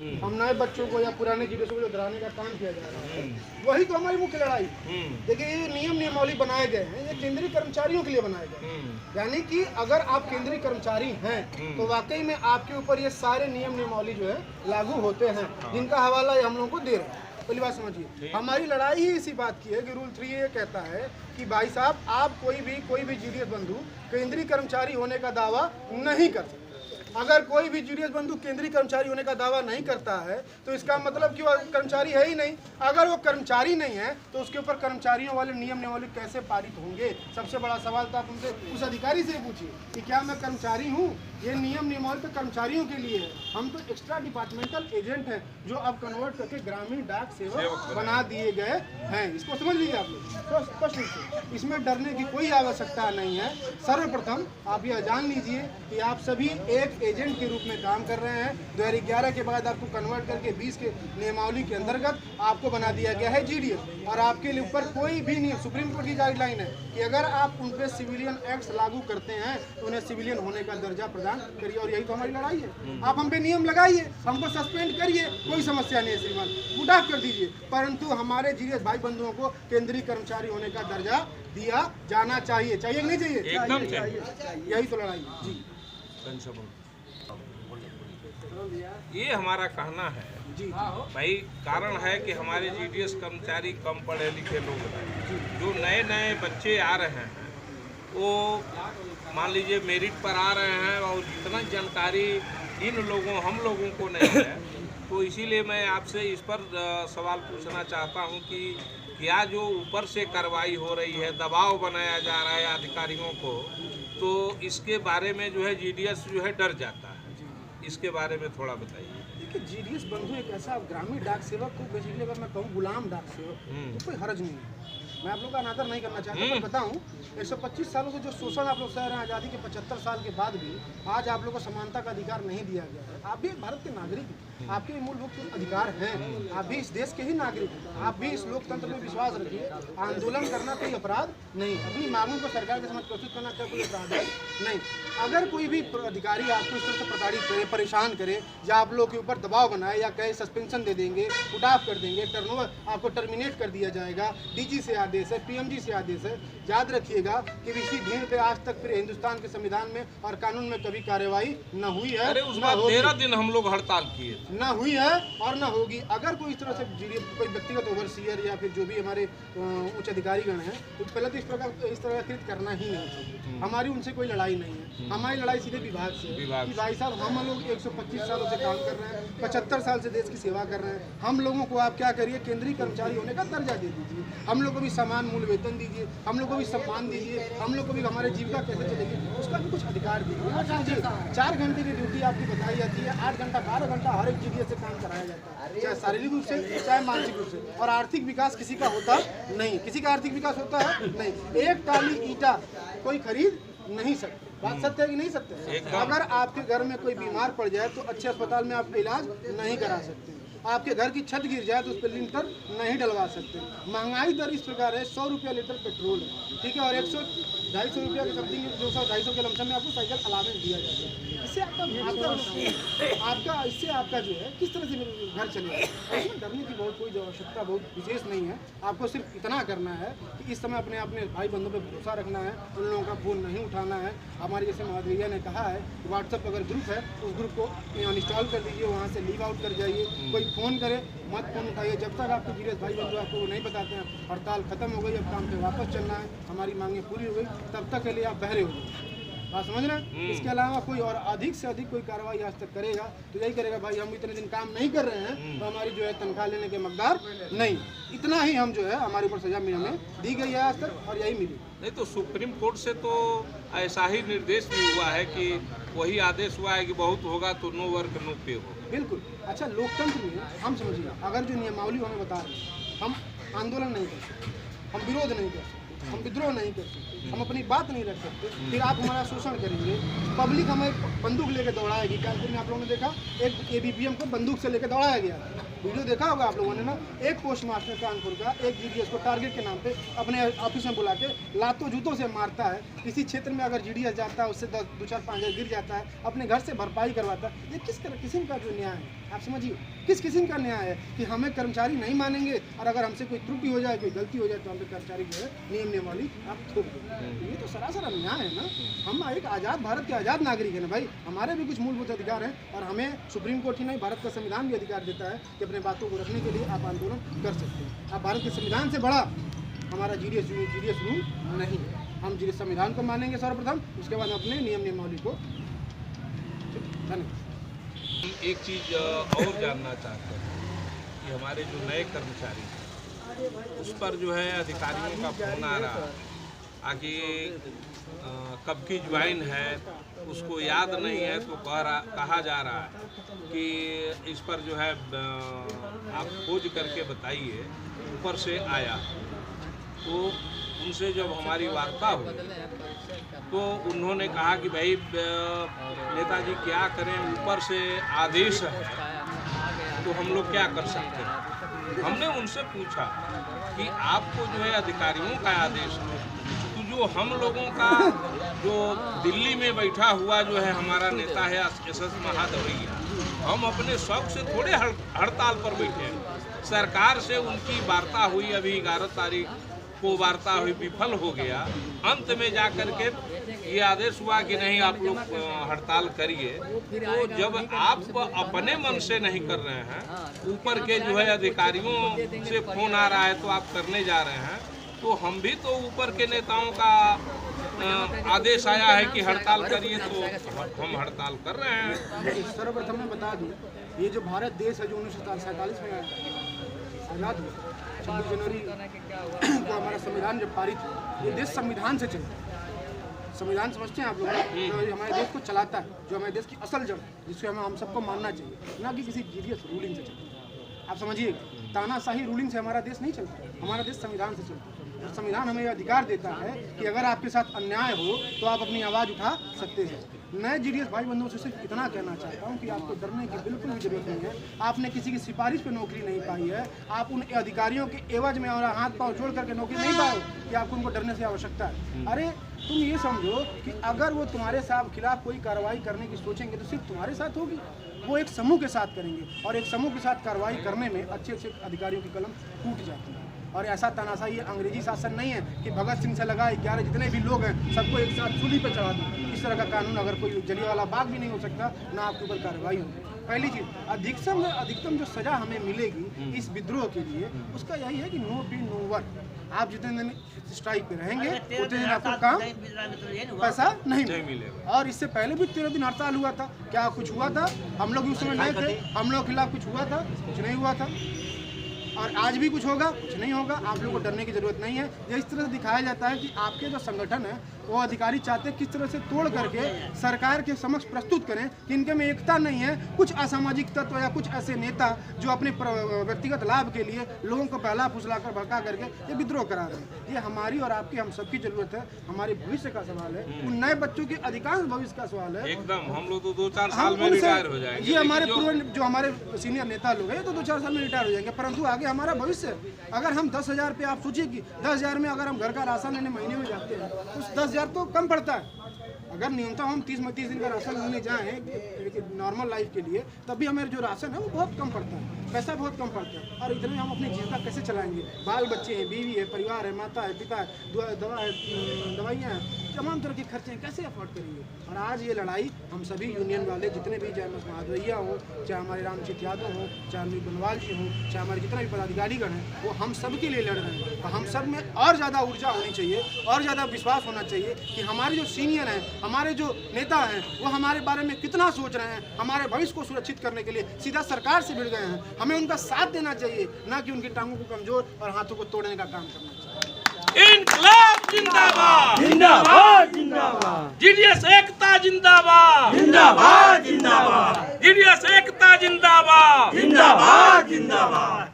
हम नए बच्चों को या पुराने जीडीएस को जो डराने का काम किया जा रहा है, वही तो हमारी मुख्य लड़ाई। देखिए, ये नियम नियमावली बनाए गए हैं, ये केंद्रीय कर्मचारियों के लिए बनाए गए, यानी कि अगर आप केंद्रीय कर्मचारी हैं तो वाकई में आपके ऊपर ये सारे नियम नियमावली जो है लागू होते हैं, जिनका हवाला हम लोगों को दे रहे हैं। पहली बात समझिए, हमारी लड़ाई ही इसी बात की है कि रूल 3 ये कहता है कि भाई साहब, आप कोई भी जीडीएस बंधु केंद्रीय कर्मचारी होने का दावा नहीं कर सकते। अगर कोई भी जीडीएस बंधु केंद्रीय कर्मचारी होने का दावा नहीं करता है तो इसका मतलब कि वो कर्मचारी है ही नहीं। अगर वो कर्मचारी नहीं है तो उसके ऊपर कर्मचारियों वाले नियम नियमावली कैसे पारित होंगे? सबसे बड़ा सवाल तो आप उनसे, उस अधिकारी से पूछिए कि क्या मैं कर्मचारी हूँ? ये नियम नियमावली तो कर्मचारियों के लिए है, हम तो एक्स्ट्रा डिपार्टमेंटल एजेंट हैं जो अब कन्वर्ट करके ग्रामीण डाक सेवक बना दिए गए हैं। इसको समझ लीजिए आप लोग, तो स्पष्ट रूप से इसमें डरने की कोई आवश्यकता नहीं है। सर्वप्रथम आप यह जान लीजिए कि आप सभी एक एजेंट के रूप में काम कर रहे हैं। 2011 के बाद आपको कन्वर्ट करके 20 के नियमावली के अंतर्गत आपको बना दिया गया है जीडीएस, और आपके ऊपर कोई भी नहीं, सुप्रीम कोर्ट की गाइडलाइन है कि अगर आप उन पर सिविलियन एक्ट लागू करते हैं तो उन्हें सिविलियन होने का दर्जा प्रदान करिए, और यही तो हमारी लड़ाई है। आप हम पे नियम लगाइए, हमको सस्पेंड करिए, कोई समस्या नहीं है श्रीमान, गुड ऑफ कर दीजिए, परंतु हमारे जीडीएस भाई बंधुओं को केंद्रीय कर्मचारी होने का दर्जा दिया जाना चाहिए। चाहिए कि नहीं चाहिए? एकदम चाहिए। यही तो लड़ाई है जी। ये हमारा कहना है जी भाई, कारण है कि हमारे जीडीएस कर्मचारी कम पढ़े लिखे लोग हैं। जो नए नए बच्चे आ रहे हैं वो मान लीजिए मेरिट पर आ रहे हैं और इतना जानकारी इन लोगों हम लोगों को नहीं है, तो इसीलिए मैं आपसे इस पर सवाल पूछना चाहता हूं कि क्या जो ऊपर से कार्रवाई हो रही है, दबाव बनाया जा रहा है अधिकारियों को, तो इसके बारे में जो है जीडीएस जो है डर जाता है। इसके बारे में थोड़ा बताइए। देखिए, जीडीएस बंधु एक ऐसा ग्रामीण डाक सेवक को बेसिकली अगर मैं कहूँ गुलाम डाक सेवक तो कोई हर्ज नहीं है। मैं आप लोग का अनादर नहीं करना चाहता, मैं बताऊं 125 सालों से जो शोषण आप लोग सह रहे हैं, आज़ादी के 75 साल के बाद भी आज आप लोग को समानता का अधिकार नहीं दिया गया है। आप भी भारत के नागरिक हैं, आपके भी मूलभूत अधिकार हैं, आप भी इस देश के ही नागरिक हैं, आप भी इस लोकतंत्र में विश्वास रखिए। आंदोलन करना कोई अपराध नहीं, अपनी मांगों को सरकार के समक्ष प्रस्तुत करना क्या कोई अपराध है? नहीं। अगर कोई भी अधिकारी आपको इस तरह से प्रताड़ित करे, परेशान करे, या आप लोग के ऊपर दबाव बनाए या कहे सस्पेंशन दे देंगे, उठ ऑफ कर देंगे, टर्नओवर आपको टर्मिनेट कर दिया जाएगा, डीजी से आदेश है, पीएमजी से आदेश है, याद रखिएगा कि इसी ढील पे आज तक फिर हिंदुस्तान के संविधान में और कानून में कभी कार्रवाई न हुई है। अरे उस बार 13 दिन हम लोग हड़ताल किए, न हुई है और न होगी। अगर कोई इस तरह से कोई व्यक्तिगत ओवरसीयर या फिर जो भी हमारे उच्च अधिकारीगण हैं, तो पहले तो इस तरह कृत करना ही नहीं चाहिए। हमारी उनसे कोई लड़ाई नहीं है, हमारी लड़ाई सीधे विभाग से है कि भाई साहब, हम लोग 125 सालों से काम कर रहे हैं, 75 साल से देश की सेवा कर रहे हैं, हम लोगों को आप क्या करिए, केंद्रीय कर्मचारी होने का दर्जा दे दीजिए, हम लोग को भी समान मूल वेतन दीजिए, हम लोग को भी सम्मान दीजिए, हम लोग को भी हमारे जीविका कैसे चलेगी उसका भी कुछ अधिकार दीजिए। 4 घंटे की ड्यूटी आपकी बताई जाती है, 8 घंटा 12 घंटा हर एक जीडीएस से काम कराया जाता है, चाहे शारीरिक रूप से चाहे मानसिक रूप से, और आर्थिक विकास किसी का होता नहीं, किसी का आर्थिक विकास होता है नहीं। एक टाली ईंटा कोई खरीद नहीं सकते, बात सत्य है कि नहीं सत्य है? अगर आपके घर में कोई बीमार पड़ जाए तो अच्छे अस्पताल में आप इलाज नहीं करा सकते, आपके घर की छत गिर जाए तो उस पर लिंटर नहीं डलवा सकते। महंगाई दर इस प्रकार है, 100 रुपया लीटर पेट्रोल है, ठीक है, और 100-250 रुपया के समथिंग 200-250 के लमसम में आपको साइकिल अलावेंस दिया जाता है। इससे आपका जो है किस तरह से घर चलेगा? इसमें डरने की बहुत कोई आवश्यकता बहुत विशेष नहीं है। आपको सिर्फ इतना करना है कि इस समय अपने भाई बंधुओं पर भरोसा रखना है, उन लोगों का फोन नहीं उठाना है। हमारे जैसे माधवैया ने कहा है, व्हाट्सएप अगर ग्रुप है उस ग्रुप को अनइंस्टॉल कर दीजिए, वहाँ से लीव आउट कर जाइए। कोई फ़ोन करे मत फ़ोन उठाइए जब तक आपके जीडीएस भाई बंधु आपको नहीं बताते हैं हड़ताल खत्म हो गई, अब काम पे वापस चलना है, हमारी मांगें पूरी हो गई, तब तक के लिए आप बहरे हो जाए। बात समझ रहे हैं? इसके अलावा कोई और अधिक से अधिक कोई कार्रवाई आज तक करेगा तो यही करेगा, भाई हम इतने दिन काम नहीं कर रहे हैं तो हमारी जो है तनख्वाह लेने के मकदार नहीं। इतना ही हम जो है हमारे ऊपर सजा हमें दी गई है आज तक, और यही मिली नहीं। तो सुप्रीम कोर्ट से तो ऐसा ही निर्देश भी हुआ है कि वही आदेश हुआ है कि बहुत होगा तो नो वर्क नो पे हो। बिल्कुल। अच्छा, लोकतंत्र में हम समझिए, अगर जो नियमावली हमें बता रहे हैं, हम आंदोलन नहीं कर सकते, हम विरोध नहीं कर सकते, हम विद्रोह नहीं कर सकते, हम अपनी बात नहीं रख सकते, फिर आप हमारा शोषण करेंगे, पब्लिक हमें बंदूक लेके दौड़ाएगी। कानपुर में आप लोगों ने देखा एक ABPM को बंदूक से लेके दौड़ाया गया, वीडियो देखा होगा आप लोगों ने ना। एक पोस्ट मास्टर कानपुर का एक GDS को टारगेट के नाम पे अपने ऑफिस में बुला के लातों जूतों से मारता है। किसी क्षेत्र में अगर GDS जाता है उससे 2-4-5 गिर जाता है, अपने घर से भरपाई करवाता है। ये किस किस्म का जो न्याय है, आप समझिए किस किस्म का न्याय है कि हमें कर्मचारी नहीं मानेंगे और अगर हमसे कोई त्रुटि हो जाए, कोई गलती हो जाए तो हम पे कर्मचारी जो है नियम नियमावली आप थोप दें। ये तो सरासर अन्याय है ना। हम एक आज़ाद भारत के आज़ाद नागरिक है ना भाई, हमारे भी कुछ मूलभूत अधिकार हैं और हमें सुप्रीम कोर्ट ही नहीं भारत का संविधान भी अधिकार देता है कि अपने बातों को रखने के लिए आप आंदोलन कर सकते हैं। आप भारत के संविधान से बड़ा हमारा GDS रूल नहीं है। हम GDS संविधान को मानेंगे सर्वप्रथम, उसके बाद अपने नियम नियमावली को। धन्यवाद। एक चीज़ और जानना चाहते हैं कि हमारे जो नए कर्मचारी हैं उस पर जो है अधिकारियों का फोन आ रहा है, आगे कब की ज्वाइन है उसको याद नहीं है, तो कहा जा रहा है कि इस पर जो है आप खोज करके बताइए, ऊपर से आया। तो उनसे जब हमारी वार्ता हुई तो उन्होंने कहा कि भाई नेताजी क्या करें, ऊपर से आदेश है तो हम लोग क्या कर सकते हैं। हमने उनसे पूछा कि आपको जो है अधिकारियों का आदेश है, तो जो हम लोगों का जो दिल्ली में बैठा हुआ जो है हमारा नेता है SS महादवैया, हम अपने शौक से थोड़े हड़ताल पर बैठे हैं। सरकार से उनकी वार्ता हुई, अभी 11 तारीख को वार्ता हुई, विफल हो गया। अंत में जाकर के ये आदेश हुआ कि नहीं आप लोग हड़ताल करिए। तो जब आप अपने मन से नहीं कर रहे हैं, ऊपर के जो है अधिकारियों से फोन आ रहा है तो आप करने जा रहे हैं, तो हम भी तो ऊपर के नेताओं का आदेश आया है कि हड़ताल करिए तो हम हड़ताल कर रहे हैं। सर्वप्रथम मैं बता दूं, ये जो भारत देश है जो 1947 में आज़ाद हुआ, 26 जनवरी को हमारा संविधान जब पारित हुआ, ये देश संविधान से चलता है। संविधान समझते हैं आप लोग, जो हमारे देश को चलाता है, जो हमारे देश की असल जड़, जिसको हम सबको मानना चाहिए, ना कि किसी GDS रूलिंग से चलता है। आप समझिए, तानाशाही रूलिंग से हमारा देश नहीं चलता, हमारा देश संविधान से चलता है। और संविधान हमें यह अधिकार देता है कि अगर आपके साथ अन्याय हो तो आप अपनी आवाज़ उठा सकते हैं। मैं GDS भाई बंधुओं से सिर्फ इतना कहना चाहता हूं कि आपको डरने की बिल्कुल भी जरूरत नहीं है। आपने किसी की सिफारिश पे नौकरी नहीं पाई है, आप उन अधिकारियों के एवज में और हाथ पांव जोड़ करके नौकरी नहीं पाए कि आपको उनको डरने से आवश्यकता है। अरे तुम ये समझो कि अगर वो तुम्हारे खिलाफ कोई कार्रवाई करने की सोचेंगे तो सिर्फ तुम्हारे साथ होगी, वो एक समूह के साथ करेंगे और एक समूह के साथ कार्रवाई करने में अच्छे अच्छे अधिकारियों की कलम टूट जाती है। और ऐसा तानाशाही अंग्रेजी शासन नहीं है कि भगत सिंह से लगा 11 जितने भी लोग हैं सबको एक साथ सूली पे चढ़ा दो। इस तरह का कानून अगर कोई जलियांवाला बाग भी नहीं हो सकता, ना आपके ऊपर कार्रवाई होगी। पहली चीज़, अधिकतम जो सजा हमें मिलेगी इस विद्रोह के लिए, उसका यही है कि नो बी नो वर्क। आप जितने दिन स्ट्राइक पे रहेंगे उतने दिन आपको काम पैसा नहीं मिलेगा। और इससे पहले भी 13 दिन हड़ताल हुआ था, क्या कुछ हुआ था? हम लोग उस समय नहीं थे, हम लोग के खिलाफ कुछ हुआ था? कुछ नहीं हुआ था। और आज भी कुछ होगा? कुछ नहीं होगा। आप लोगों को डरने की जरूरत नहीं है। ये इस तरह से दिखाया जाता है कि आपके जो संगठन है वो अधिकारी चाहते हैं किस तरह से तोड़ करके सरकार के समक्ष प्रस्तुत करें कि इनके में एकता नहीं है। कुछ असामाजिक तत्व या कुछ ऐसे नेता जो अपने व्यक्तिगत लाभ के लिए लोगों को बहला फुसला कर भड़का करके ये विद्रोह करा रहे हैं। ये हमारी और आपकी, हम सबकी जरूरत है। हमारे भविष्य का सवाल है, उन नए बच्चों के अधिकांश भविष्य का सवाल है। एकदम, हम लोग तो 2-4 साल में रिटायर हो जाएंगे। ये हमारे पूर्व जो हमारे सीनियर नेता लोग हैं तो 2-4 साल में रिटायर हो जाएंगे, परंतु आगे हमारा भविष्य, अगर हम 10,000 पे, आप सोचिए कि 10,000 में अगर हम घर का राशन लेने महीने में जाते हैं तो 10,000 तो कम पड़ता है। अगर न्यूनतम हम 30 दिन का राशन लेने जाएँ नॉर्मल लाइफ के लिए, तब भी हमारे जो राशन है वो बहुत कम पड़ता है, पैसा बहुत कम पड़ता है। और इतने हम अपनी जीविका कैसे चलाएंगे? बाल बच्चे हैं, बीवी है, परिवार है, माता है, पिता है, दवाइयाँ हैं, तमाम तरह के खर्चे हैं, कैसे अफोर्ड करेंगे? और आज ये लड़ाई हम सभी यूनियन वाले जितने भी, चाहे MS महादवैया हो, चाहे हमारे रामजीत यादव हो, चाहे अनिल बनवाल जी हों, चाहे हमारे जितने भी पदाधिकारीगण हैं, वो हम सब के लिए लड़ रहे हैं। और हम सब में और ज़्यादा ऊर्जा होनी चाहिए और ज़्यादा विश्वास होना चाहिए कि हमारे जो सीनियर हैं, हमारे जो नेता हैं, वो हमारे बारे में कितना सोच रहे हैं। हमारे भविष्य को सुरक्षित करने के लिए सीधा सरकार से भिड़ गए हैं। हमें उनका साथ देना चाहिए, ना कि उनकी टांगों को कमजोर और हाथों को तोड़ने का काम करना चाहिए। इनकलाब जिंदाबाद, जिंदाबाद जिंदाबाद, GDS एकता जिंदाबाद, जिंदाबाद जिंदाबाद, GDS एकता जिंदाबाद, जिंदाबाद जिंदाबाद।